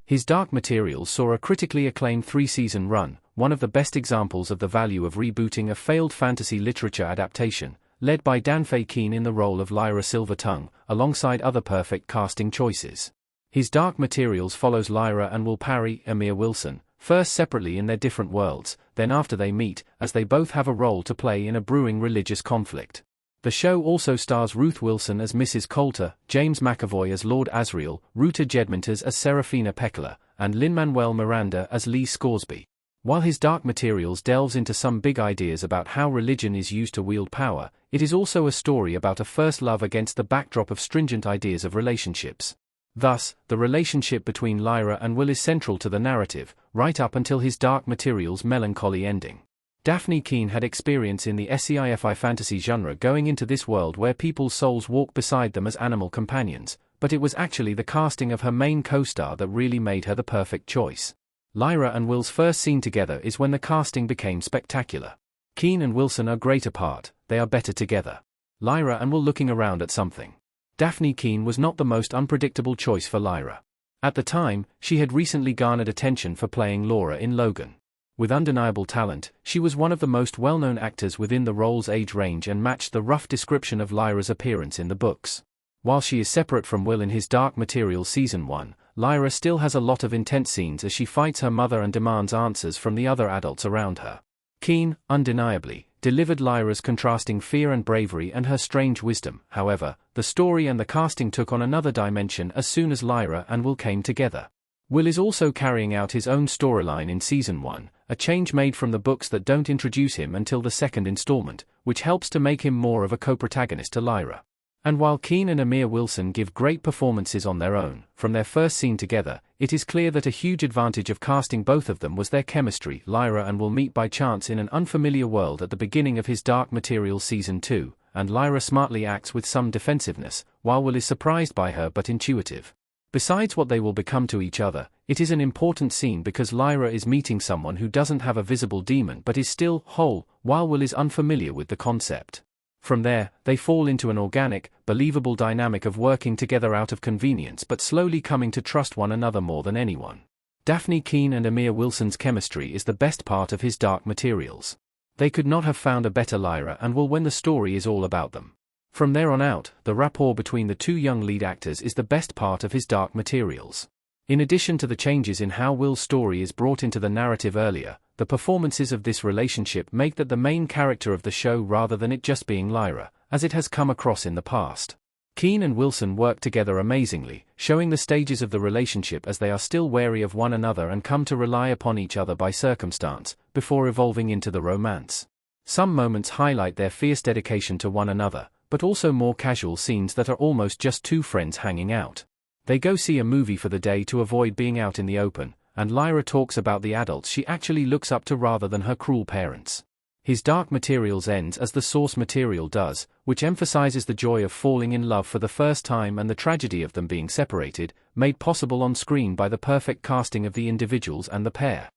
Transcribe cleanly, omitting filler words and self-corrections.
His Dark Materials saw a critically acclaimed 3-season run, one of the best examples of the value of rebooting a failed fantasy literature adaptation, led by Dafne Keen in the role of Lyra Silvertongue, alongside other perfect casting choices. His Dark Materials follows Lyra and Will Parry, Amir Wilson, first separately in their different worlds, then after they meet, as they both have a role to play in a brewing religious conflict. The show also stars Ruth Wilson as Mrs. Coulter, James McAvoy as Lord Asriel, Ruta Jedmontes as Serafina Pekkala, and Lin-Manuel Miranda as Lee Scoresby. While his Dark Materials delves into some big ideas about how religion is used to wield power, it is also a story about a first love against the backdrop of stringent ideas of relationships. Thus, the relationship between Lyra and Will is central to the narrative, right up until his Dark Materials' melancholy ending. Dafne Keen had experience in the sci-fi fantasy genre going into this world where people's souls walk beside them as animal companions, but it was actually the casting of her main co-star that really made her the perfect choice. Lyra and Will's first scene together is when the casting became spectacular. Keen and Wilson are great apart, they are better together. Lyra and Will looking around at something. Dafne Keen was not the most unpredictable choice for Lyra. At the time, she had recently garnered attention for playing Laura in Logan. With undeniable talent, she was one of the most well-known actors within the role's age range and matched the rough description of Lyra's appearance in the books. While she is separate from Will in his Dark Materials Season 1, Lyra still has a lot of intense scenes as she fights her mother and demands answers from the other adults around her. Keen, undeniably, delivered Lyra's contrasting fear and bravery and her strange wisdom. However, the story and the casting took on another dimension as soon as Lyra and Will came together. Will is also carrying out his own storyline in Season 1, a change made from the books that don't introduce him until the second installment, which helps to make him more of a co-protagonist to Lyra. And while Keen and Amir Wilson give great performances on their own, from their first scene together, it is clear that a huge advantage of casting both of them was their chemistry. Lyra and Will meet by chance in an unfamiliar world at the beginning of his Dark Materials Season 2, and Lyra smartly acts with some defensiveness, while Will is surprised by her but intuitive. Besides what they will become to each other, it is an important scene because Lyra is meeting someone who doesn't have a visible demon but is still whole, while Will is unfamiliar with the concept. From there, they fall into an organic, believable dynamic of working together out of convenience but slowly coming to trust one another more than anyone. Dafne Keen and Amir Wilson's chemistry is the best part of his Dark Materials. They could not have found a better Lyra and Will when the story is all about them. From there on out, the rapport between the two young lead actors is the best part of his Dark Materials. In addition to the changes in how Will's story is brought into the narrative earlier, the performances of this relationship make that the main character of the show rather than it just being Lyra, as it has come across in the past. Keen and Wilson work together amazingly, showing the stages of the relationship as they are still wary of one another and come to rely upon each other by circumstance, before evolving into the romance. Some moments highlight their fierce dedication to one another, but also more casual scenes that are almost just two friends hanging out. They go see a movie for the day to avoid being out in the open, and Lyra talks about the adults she actually looks up to rather than her cruel parents. His Dark Materials ends as the source material does, which emphasizes the joy of falling in love for the first time and the tragedy of them being separated, made possible on screen by the perfect casting of the individuals and the pair.